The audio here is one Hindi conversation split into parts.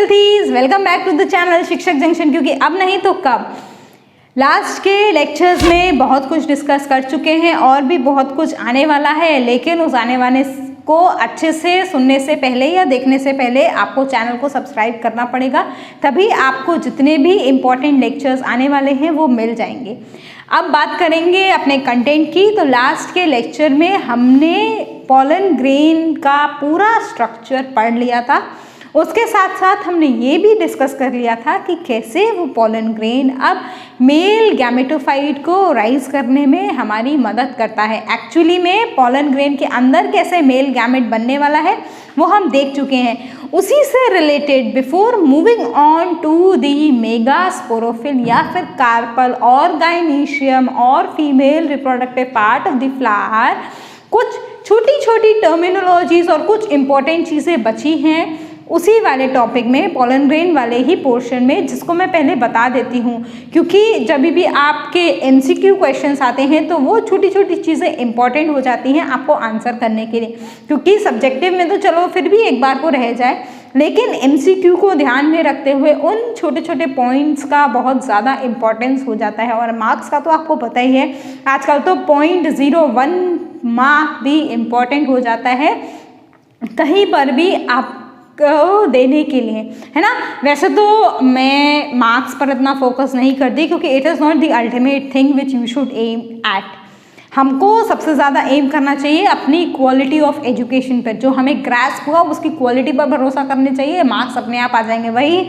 वेल्थीज, welcome back to the channel Shikshak Junction. क्योंकि अब नहीं तो कब, लास्ट के लेक्चर्स में बहुत कुछ डिस्कस कर चुके हैं और भी बहुत कुछ आने वाला है, लेकिन उस आने वाले को अच्छे से सुनने से पहले या देखने से पहले आपको चैनल को सब्सक्राइब करना पड़ेगा, तभी आपको जितने भी इम्पॉर्टेंट लेक्चर्स आने वाले हैं वो मिल जाएंगे। अब बात करेंगे अपने कंटेंट की। तो लास्ट के लेक्चर में हमने पॉलन ग्रेन का पूरा स्ट्रक्चर पढ़ लिया था। उसके साथ साथ हमने ये भी डिस्कस कर लिया था कि कैसे वो पॉलन ग्रेन अब मेल गैमेटोफाइट को राइज करने में हमारी मदद करता है। एक्चुअली में पॉलन ग्रेन के अंदर कैसे मेल गैमेट बनने वाला है वो हम देख चुके हैं। उसी से related before moving on to the megasporophyll या फिर कार्पल और गाइनीशियम और female reproductive part of the flower, कुछ छोटी छोटी टर्मिनोलॉजीज और कुछ इंपॉर्टेंट चीज़ें बची हैं उसी वाले टॉपिक में, पॉलन ग्रेन वाले ही पोर्शन में, जिसको मैं पहले बता देती हूँ। क्योंकि जब भी आपके MCQ क्वेश्चंस आते हैं तो वो छोटी छोटी चीज़ें इंपॉर्टेंट हो जाती हैं आपको आंसर करने के लिए। क्योंकि सब्जेक्टिव में तो चलो फिर भी एक बार को रह जाए, लेकिन MCQ को ध्यान में रखते हुए उन छोटे छोटे पॉइंट्स का बहुत ज़्यादा इम्पॉर्टेंस हो जाता है। और मार्क्स का तो आपको पता ही है, आजकल तो 0.01 मार्क भी इम्पॉर्टेंट हो जाता है कहीं पर भी आप को देने के लिए, है ना। वैसे तो मैं मार्क्स पर इतना फोकस नहीं करती, क्योंकि it is not the ultimate thing which you should aim at. हमको सबसे ज़्यादा एम करना चाहिए अपनी क्वालिटी ऑफ एजुकेशन पर, जो हमें ग्रास्प हुआ उसकी क्वालिटी पर भरोसा करने चाहिए। मार्क्स अपने आप आ जाएंगे। वही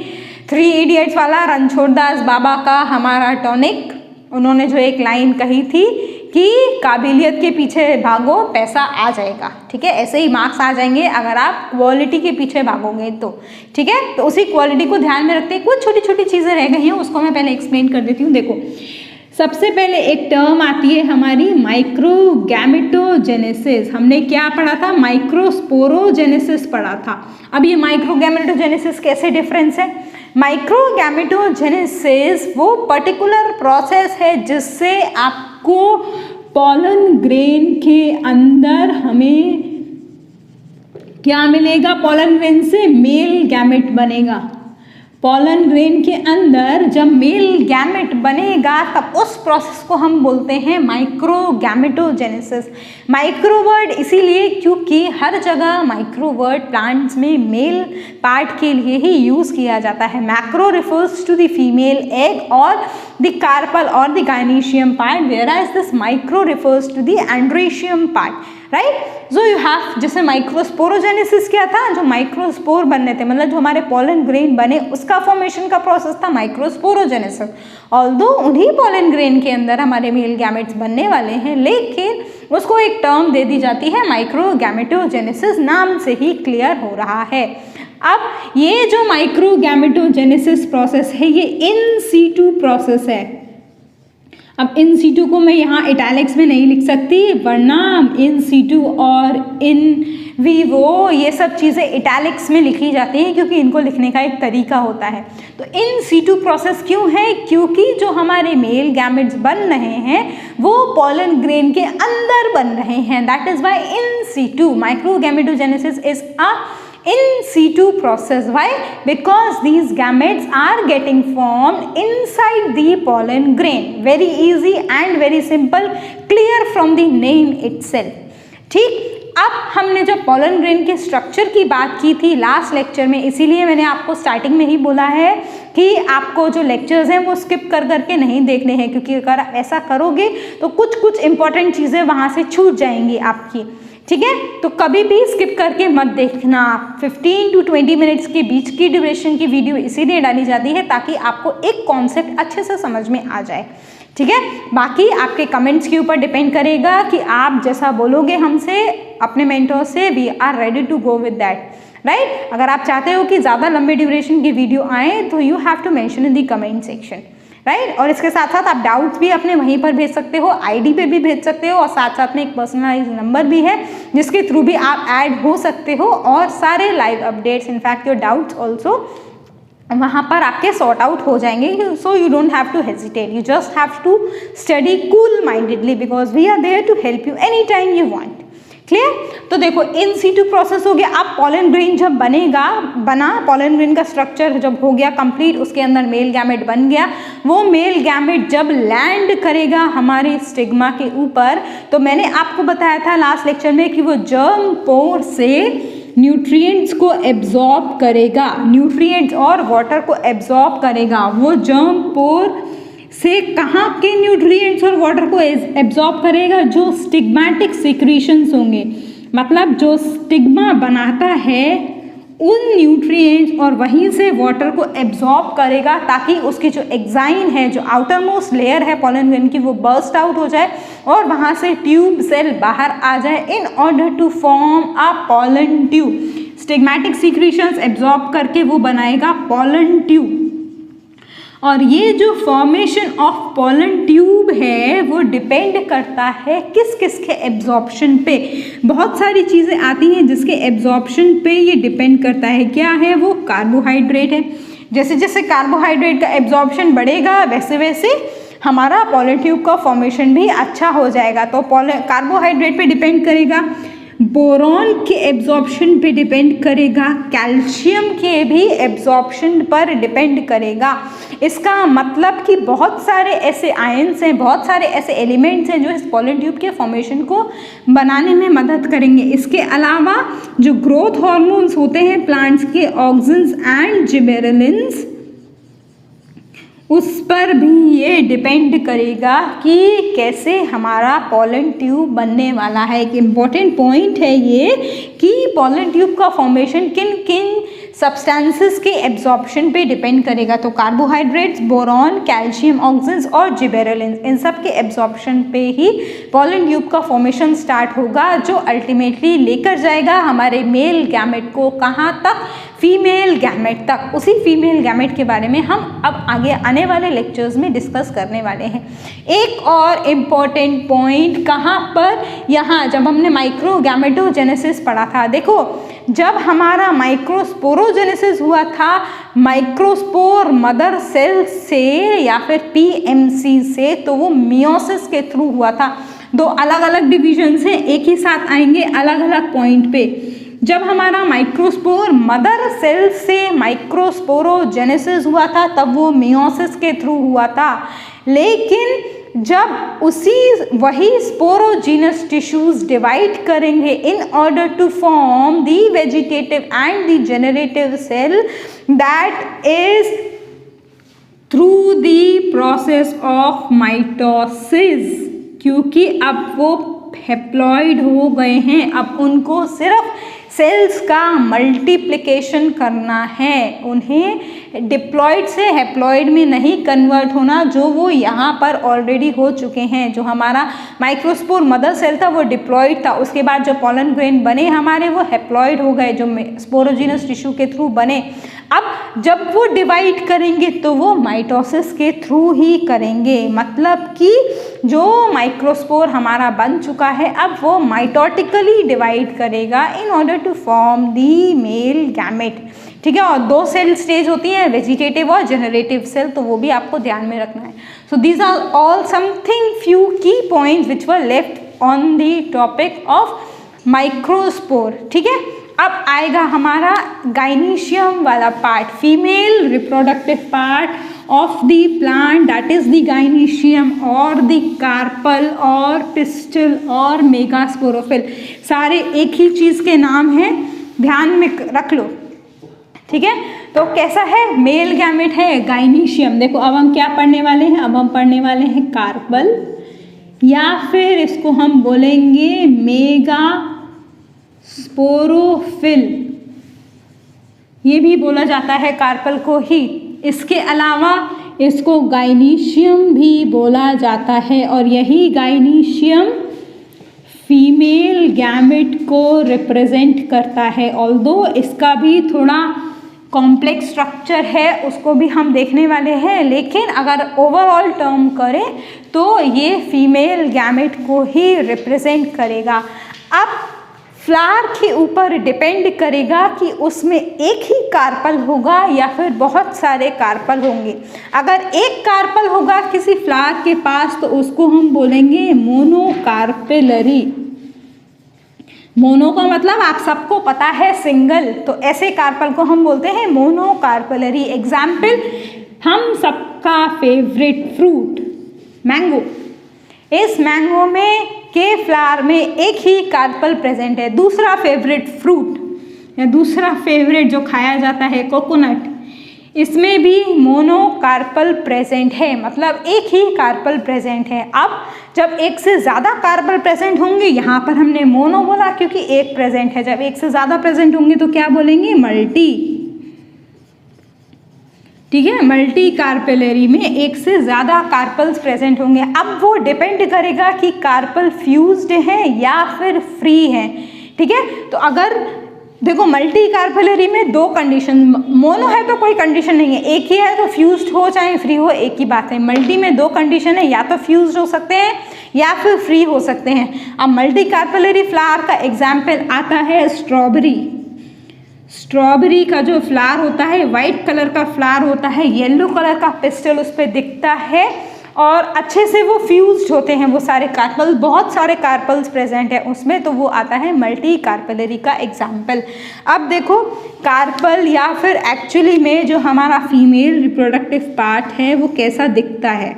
3 इडियट्स वाला रणछोड़ दास बाबा का हमारा टॉनिक, उन्होंने जो एक लाइन कही थी कि काबिलियत के पीछे भागो पैसा आ जाएगा, ठीक है। ऐसे ही मार्क्स आ जाएंगे अगर आप क्वालिटी के पीछे भागोगे तो, ठीक है। तो उसी क्वालिटी को ध्यान में रखते कुछ छोटी छोटी चीज़ें रह गई हैं, उसको मैं पहले एक्सप्लेन कर देती हूँ। देखो, सबसे पहले एक टर्म आती है हमारी माइक्रोगैमेटोजेनेसिस। हमने क्या पढ़ा था? माइक्रोस्पोरोजेनेसिस पढ़ा था। अब ये माइक्रोगैमेटोजेनेसिस कैसे डिफरेंस है? माइक्रोगैमेटोजेनेसिस वो पर्टिकुलर प्रोसेस है जिससे आपको पॉलन ग्रेन के अंदर हमें क्या मिलेगा? पॉलन ग्रेन से मेल गैमेट बनेगा। पॉलन ग्रेन के अंदर जब मेल गैमेट बनेगा तब उस प्रोसेस को हम बोलते हैं माइक्रोगैमेटोजेनेसिस। माइक्रोवर्ड इसीलिए क्योंकि हर जगह माइक्रोवर्ड प्लांट्स में मेल पार्ट के लिए ही यूज़ किया जाता है। Macro refers to the female egg और द कार्पल और the gynoecium part, whereas this micro refers to the androecium part, right? So you have, जैसे माइक्रोस्पोरोजेनेसिस क्या था? जो माइक्रोस्पोर बनने थे, मतलब जो हमारे पॉलन ग्रेन बने उसका फॉर्मेशन का प्रोसेस था माइक्रोस्पोरोजेनेसिस। ऑल्दो उन्हीं पॉलन ग्रेन के अंदर हमारे मेल गैमेट्स बनने वाले हैं, लेकिन उसको एक टर्म दे दी जाती है माइक्रोगैमेटोजेनेसिस, नाम से ही क्लियर हो रहा है। अब ये जो माइक्रोगैमेटोजेनेसिस प्रोसेस है ये इन सीटू प्रोसेस है। अब इन सीटू को मैं यहाँ इटैलिक्स में नहीं लिख सकती, वरना इन सीटू और इन वीवो ये सब चीज़ें इटैलिक्स में लिखी जाती हैं, क्योंकि इनको लिखने का एक तरीका होता है। तो इन सीटू प्रोसेस क्यों है? क्योंकि जो हमारे मेल गैमेट्स बन रहे हैं वो पॉलन ग्रेन के अंदर बन रहे हैं। That is why in situ microgametogenesis is a in situ process. Why? Because these gametes are getting formed inside the pollen grain. Very easy and very simple, clear from the name itself. ठीक, अब हमने जब पॉलन ग्रेन के स्ट्रक्चर की बात की थी लास्ट लेक्चर में, इसीलिए मैंने आपको स्टार्टिंग में ही बोला है कि आपको जो लेक्चर्स हैं वो स्किप कर करके नहीं देखने हैं, क्योंकि अगर आप ऐसा करोगे तो कुछ इंपॉर्टेंट चीज़ें वहाँ से छूट जाएंगी आपकी, ठीक है। तो कभी भी स्किप करके मत देखना। 15 to 20 मिनट्स के बीच की ड्यूरेशन की वीडियो इसीलिए डाली जाती है ताकि आपको एक कॉन्सेप्ट अच्छे से समझ में आ जाए, ठीक है। बाकी आपके कमेंट्स के ऊपर डिपेंड करेगा कि आप जैसा बोलोगे हमसे, अपने मेंटोर से, we are ready to go with that, right. अगर आप चाहते हो कि ज़्यादा लंबे ड्यूरेशन की वीडियो आए तो you have to mention in the comment section, right. और इसके साथ साथ आप डाउट्स भी अपने वहीं पर भेज सकते हो, आईडी पे भी भेज सकते हो, और साथ साथ में एक पर्सनलाइज नंबर भी है जिसके थ्रू भी आप ऐड हो सकते हो, और सारे live updates, infact your doubts also वहाँ पर आपके सॉर्ट आउट हो जाएंगे। So you don't have to hesitate, you just have to study cool mindedly, because we are there to help you any time you want, clear. तो देखो इन सीटू प्रोसेस हो गया। अब पॉलन ग्रेन जब बना पॉलन ग्रेन का स्ट्रक्चर जब हो गया कंप्लीट, उसके अंदर मेल गैमेट बन गया। वो मेल गैमेट जब लैंड करेगा हमारे स्टिग्मा के ऊपर, तो मैंने आपको बताया था लास्ट लेक्चर में कि वो जर्म पोर से न्यूट्रिएंट्स को एब्जॉर्ब करेगा, न्यूट्रिएंट्स और वाटर को एब्जॉर्ब करेगा। वो जर्म पोर से कहाँ के न्यूट्रिएंट्स और वाटर को एब्जॉर्ब करेगा? जो स्टिग्मेटिक सिक्रीशंस होंगे, मतलब जो स्टिग्मा बनाता है उन न्यूट्रिएंट्स और वहीं से वाटर को एब्जॉर्ब करेगा, ताकि उसकी जो एक्साइन है, जो आउटर मोस्ट लेयर है पॉलन ग्रेन की, वो बर्स्ट आउट हो जाए और वहाँ से ट्यूब सेल बाहर आ जाए in order to form a pollen tube. Stigmatic secretions absorb करके वो बनाएगा पॉलन ट्यूब। और ये जो फॉर्मेशन ऑफ पॉलन ट्यूब है वो डिपेंड करता है किस किस के एब्जॉर्प्शन पे। बहुत सारी चीज़ें आती हैं जिसके एब्जॉर्प्शन पे ये डिपेंड करता है। क्या है वो? कार्बोहाइड्रेट है। जैसे जैसे कार्बोहाइड्रेट का एब्जॉर्प्शन बढ़ेगा वैसे वैसे हमारा पॉलन ट्यूब का फॉर्मेशन भी अच्छा हो जाएगा। तो कार्बोहाइड्रेट पे डिपेंड करेगा, बोरॉन के एब्जॉर्प्शन पे डिपेंड करेगा, कैल्शियम के भी एब्जॉर्प्शन पर डिपेंड करेगा। इसका मतलब कि बहुत सारे ऐसे आयंस हैं, बहुत सारे ऐसे एलिमेंट्स हैं जो इस पॉलन ट्यूब के फॉर्मेशन को बनाने में मदद करेंगे। इसके अलावा जो ग्रोथ हार्मोन्स होते हैं प्लांट्स के, ऑक्सिन्स एंड जिबेरेलिन्स, उस पर भी ये डिपेंड करेगा कि कैसे हमारा पॉलन ट्यूब बनने वाला है। एक इम्पॉर्टेंट पॉइंट है ये कि पॉलन ट्यूब का फॉर्मेशन किन किन सब्सटेंसेस के एब्जॉर्प्शन पे डिपेंड करेगा। तो कार्बोहाइड्रेट्स, बोरॉन, कैल्शियम, ऑक्सिन्स और जिबेरेलिन्स, इन सब के एब्जॉर्प्शन पे ही पॉलन ट्यूब का फॉर्मेशन स्टार्ट होगा, जो अल्टीमेटली लेकर जाएगा हमारे मेल गैमेट को कहाँ तक? फीमेल गैमेट तक। उसी फीमेल गैमेट के बारे में हम अब आगे आने वाले लेक्चर्स में डिस्कस करने वाले हैं। एक और इम्पॉर्टेंट पॉइंट कहाँ पर? यहाँ जब हमने माइक्रोगैमेटोजेनेसिस पढ़ा था, देखो जब हमारा माइक्रोस्पोरोजेनेसिस हुआ था, माइक्रोस्पोर मदर सेल से या फिर पीएमसी से, तो वो मियोसिस के थ्रू हुआ था। दो अलग अलग डिविजन्स हैं, एक ही साथ आएंगे अलग अलग पॉइंट पे। जब हमारा माइक्रोस्पोर मदर सेल से माइक्रोस्पोरोजेनेसिस हुआ था तब वो मियोसिस के थ्रू हुआ था, लेकिन जब वही स्पोरोजीनस टिश्यूज डिवाइड करेंगे in order to form the vegetative and the generative cell, that is through the process of mitosis. क्योंकि अब वो हैप्लॉइड हो गए हैं, अब उनको सिर्फ सेल्स का मल्टीप्लिकेशन करना है, उन्हें डिप्लॉइड से हैप्लॉइड में नहीं कन्वर्ट होना, जो वो यहाँ पर ऑलरेडी हो चुके हैं। जो हमारा माइक्रोस्पोर मदर सेल था वो डिप्लॉइड था, उसके बाद जो पॉलन ग्रेन बने हमारे वो हैप्लॉइड हो गए, जो स्पोरोजीनस टिश्यू के थ्रू बने। अब जब वो डिवाइड करेंगे तो वो माइटोसिस के थ्रू ही करेंगे, मतलब कि जो माइक्रोस्पोर हमारा बन चुका है अब वो माइटोटिकली डिवाइड करेगा in order to form the male gamete. ठीक है, और दो सेल स्टेज होती हैं, वेजिटेटिव और जनरेटिव सेल, तो वो भी आपको ध्यान में रखना है। So these are all something few key points which were left on the topic of microspore. ठीक है, अब आएगा हमारा गाइनीशियम वाला part, female reproductive part of the plant, that is the gynoecium और द कार्पल और पिस्टल और मेगास्पोरोफिल। सारे एक ही चीज़ के नाम हैं, ध्यान में रख लो। ठीक है, तो कैसा है? मेल गैमेट है, गाइनीशियम। देखो अब हम क्या पढ़ने वाले हैं? अब हम पढ़ने वाले हैं कार्पल, या फिर इसको हम बोलेंगे मेगा स्पोरोफिल, ये भी बोला जाता है कार्पल को ही। इसके अलावा इसको गाइनीशियम भी बोला जाता है, और यही गाइनीशियम फीमेल गैमेट को रिप्रेजेंट करता है। ऑल्दो इसका भी थोड़ा कॉम्प्लेक्स स्ट्रक्चर है, उसको भी हम देखने वाले हैं, लेकिन अगर ओवरऑल टर्म करें तो ये फीमेल गैमेट को ही रिप्रेजेंट करेगा। अब फ्लावर के ऊपर डिपेंड करेगा कि उसमें एक ही कार्पल होगा या फिर बहुत सारे कार्पल होंगे। अगर एक कार्पल होगा किसी फ्लावर के पास तो उसको हम बोलेंगे मोनोकार्पेलरी। मोनो का मतलब आप सबको पता है सिंगल, तो ऐसे कार्पल को हम बोलते हैं मोनोकार्पलरी। एग्जाम्पल, हम सबका फेवरेट फ्रूट मैंगो, इस मैंगो में के फ्लावर में एक ही कार्पल प्रेजेंट है। दूसरा फेवरेट फ्रूट या दूसरा फेवरेट जो खाया जाता है कोकोनट, इसमें भी मोनोकार्पल प्रेजेंट है, मतलब एक ही कार्पल प्रेजेंट है। अब जब एक से ज़्यादा कार्पल प्रेजेंट होंगे, यहाँ पर हमने मोनो बोला क्योंकि एक प्रेजेंट है, जब एक से ज़्यादा प्रेजेंट होंगे तो क्या बोलेंगे? मल्टी। ठीक है, मल्टी कार्पेलरी में एक से ज़्यादा कार्पल्स प्रेजेंट होंगे। अब वो डिपेंड करेगा कि कार्पल फ्यूज्ड है या फिर फ्री है। ठीक है, तो अगर देखो मल्टी कार्पेलरी में दो कंडीशन, मोनो है तो कोई कंडीशन नहीं है, एक ही है तो फ्यूज्ड हो चाहे फ्री हो एक ही बात है। मल्टी में दो कंडीशन है, या तो फ्यूज्ड हो सकते हैं या फिर फ्री हो सकते हैं। अब मल्टी कार्पेलरी फ्लावर का एग्जाम्पल आता है स्ट्रॉबेरी। स्ट्रॉबेरी का जो फ्लावर होता है वाइट कलर का फ्लावर होता है, येलो कलर का पिस्टल उस पर दिखता है और अच्छे से वो फ्यूज्ड होते हैं, वो सारे कार्पल, बहुत सारे कार्पल्स प्रेजेंट है उसमें, तो वो आता है मल्टी कार्पेलरी का एग्जाम्पल। अब देखो कार्पल या फिर एक्चुअली में जो हमारा फीमेल रिप्रोडक्टिव पार्ट है वो कैसा दिखता है।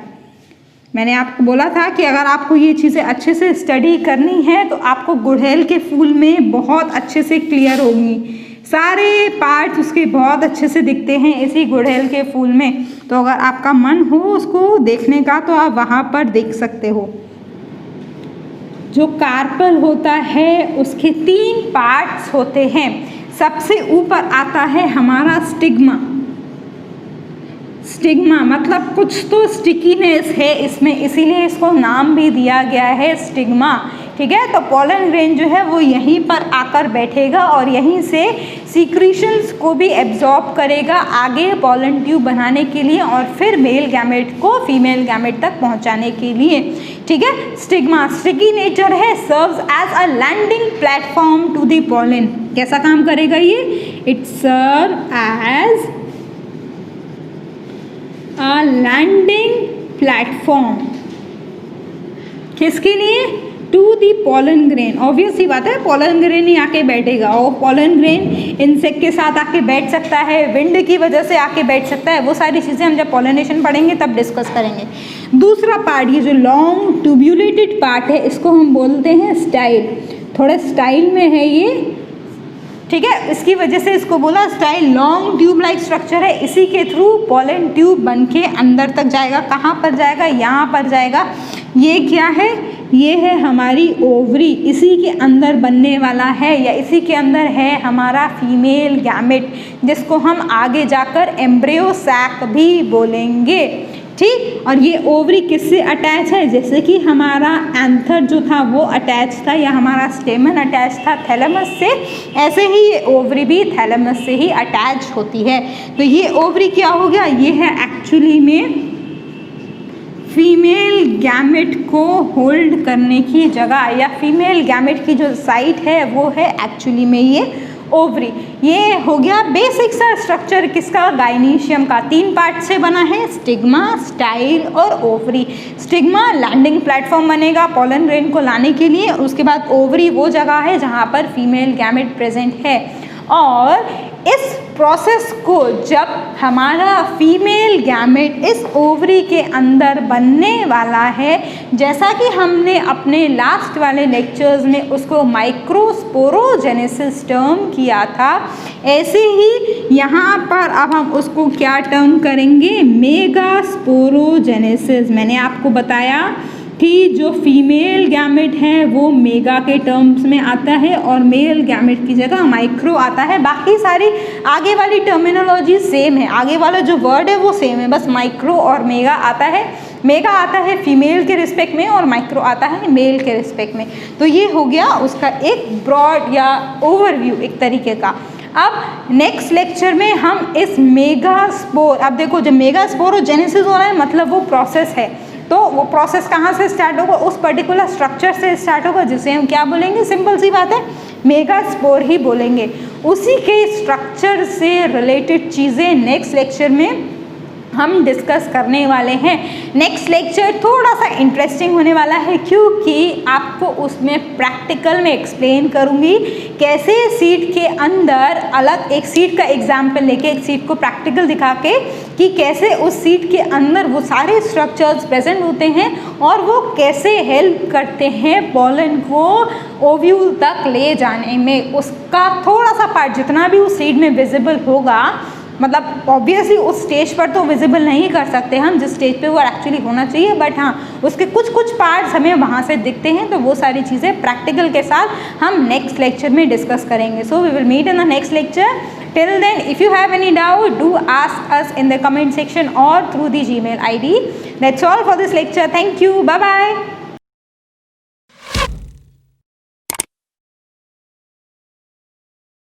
मैंने आपको बोला था कि अगर आपको ये चीज़ें अच्छे से स्टडी करनी है तो आपको गुड़हल के फूल में बहुत अच्छे से क्लियर होंगी, सारे पार्ट्स उसके बहुत अच्छे से दिखते हैं इसी गुड़हल के फूल में। तो अगर आपका मन हो उसको देखने का तो आप वहाँ पर देख सकते हो। जो कार्पल होता है उसके 3 पार्ट्स होते हैं। सबसे ऊपर आता है हमारा स्टिग्मा। स्टिग्मा मतलब कुछ तो स्टिकीनेस है इसमें, इसीलिए इसको नाम भी दिया गया है स्टिग्मा। ठीक है, तो पॉलन ग्रेन जो है वो यहीं पर आकर बैठेगा और यहीं से सीक्रीशंस को भी एब्जॉर्ब करेगा आगे पॉलन ट्यूब बनाने के लिए और फिर मेल गैमेट को फीमेल गैमेट तक पहुंचाने के लिए। ठीक है, स्टिग्मा स्टिकी नेचर है, serves as a landing platform to the pollen. कैसा काम करेगा ये? It serve as a landing platform. किसके लिए? To the pollen grain. Obvious सी बात है, पॉलन ग्रेन ही आके बैठेगा और पॉलन ग्रेन इंसेक्ट के साथ आके बैठ सकता है, विंड की वजह से आके बैठ सकता है। वो सारी चीज़ें हम जब पॉलिनेशन पढ़ेंगे तब डिस्कस करेंगे। दूसरा पार्ट, ये जो लॉन्ग ट्यूब्यूलेटेड पार्ट है इसको हम बोलते हैं स्टाइल। थोड़े स्टाइल में है ये, ठीक है, इसकी वजह से इसको बोला style. Long tube like structure है, इसी के थ्रू पॉलन ट्यूब बन के अंदर तक जाएगा। कहाँ पर जाएगा? यहाँ पर जाएगा। ये क्या है? ये है हमारी ओवरी, इसी के अंदर बनने वाला है या इसी के अंदर है हमारा फीमेल गैमेट, जिसको हम आगे जाकर एम्ब्रियो सैक भी बोलेंगे। ठीक, और ये ओवरी किससे अटैच है? जैसे कि हमारा एंथर जो था वो अटैच था या हमारा स्टेमन अटैच था थैलेमस से, ऐसे ही ये ओवरी भी थैलेमस से ही अटैच होती है। तो ये ओवरी क्या हो गया? ये है एक्चुअली में फीमेल गैमेट को होल्ड करने की जगह या फीमेल गैमेट की जो साइट है वो है एक्चुअली में ये ओवरी। ये हो गया बेसिक सा स्ट्रक्चर किसका? गाइनीशियम का। 3 पार्ट से बना है, स्टिग्मा, स्टाइल और ओवरी। स्टिग्मा लैंडिंग प्लेटफॉर्म बनेगा पॉलन ग्रेन को लाने के लिए, उसके बाद ओवरी वो जगह है जहाँ पर फीमेल गैमेट प्रेजेंट है। और इस प्रोसेस को जब हमारा फीमेल गैमेट इस ओवरी के अंदर बनने वाला है, जैसा कि हमने अपने लास्ट वाले लेक्चर्स में उसको माइक्रोस्पोरोजेनेसिस टर्म किया था, ऐसे ही यहाँ पर अब हम उसको क्या टर्म करेंगे? Mega sporogenesis. मैंने आपको बताया कि जो फीमेल गैमेट है वो मेगा के टर्म्स में आता है और मेल गैमेट की जगह माइक्रो आता है। बाकी सारी आगे वाली टर्मिनोलॉजी सेम है, आगे वाला जो वर्ड है वो सेम है, बस माइक्रो और मेगा आता है। मेगा आता है फीमेल के रिस्पेक्ट में और माइक्रो आता है मेल के रिस्पेक्ट में। तो ये हो गया उसका एक ब्रॉड या ओवरव्यू एक तरीके का। अब नेक्स्ट लेक्चर में हम इस मेगा स्पोर, अब देखो जब मेगा स्पोरोजेनेसिस हो रहा है मतलब वो प्रोसेस है, तो वो प्रोसेस कहाँ से स्टार्ट होगा? उस पर्टिकुलर स्ट्रक्चर से स्टार्ट होगा जिसे हम क्या बोलेंगे? सिंपल सी बात है, मेगा स्पोर ही बोलेंगे। उसी के स्ट्रक्चर से रिलेटेड चीज़ें नेक्स्ट लेक्चर में हम डिस्कस करने वाले हैं। नेक्स्ट लेक्चर थोड़ा सा इंटरेस्टिंग होने वाला है क्योंकि आपको उसमें प्रैक्टिकल में एक्सप्लेन करूँगी कैसे सीट के अंदर अलग एक सीट का एग्जाम्पल लेके एक सीट को प्रैक्टिकल दिखा के कि कैसे उस सीट के अंदर वो सारे स्ट्रक्चर्स प्रेजेंट होते हैं और वो कैसे हेल्प करते हैं पॉलन को ओव्यूल तक ले जाने में। उसका थोड़ा सा पार्ट जितना भी उस सीट में विजिबल होगा, मतलब ऑब्वियसली उस स्टेज पर तो विजिबल नहीं कर सकते हम जिस स्टेज पे वो एक्चुअली होना चाहिए, बट हाँ उसके कुछ कुछ पार्ट्स हमें वहाँ से दिखते हैं। तो वो सारी चीज़ें प्रैक्टिकल के साथ हम नेक्स्ट लेक्चर में डिस्कस करेंगे। So we will meet in the next lecture. Till then, if you have any doubt, do ask us in the comment section or through the Gmail ID. That's all for this lecture. Thank you. Bye bye.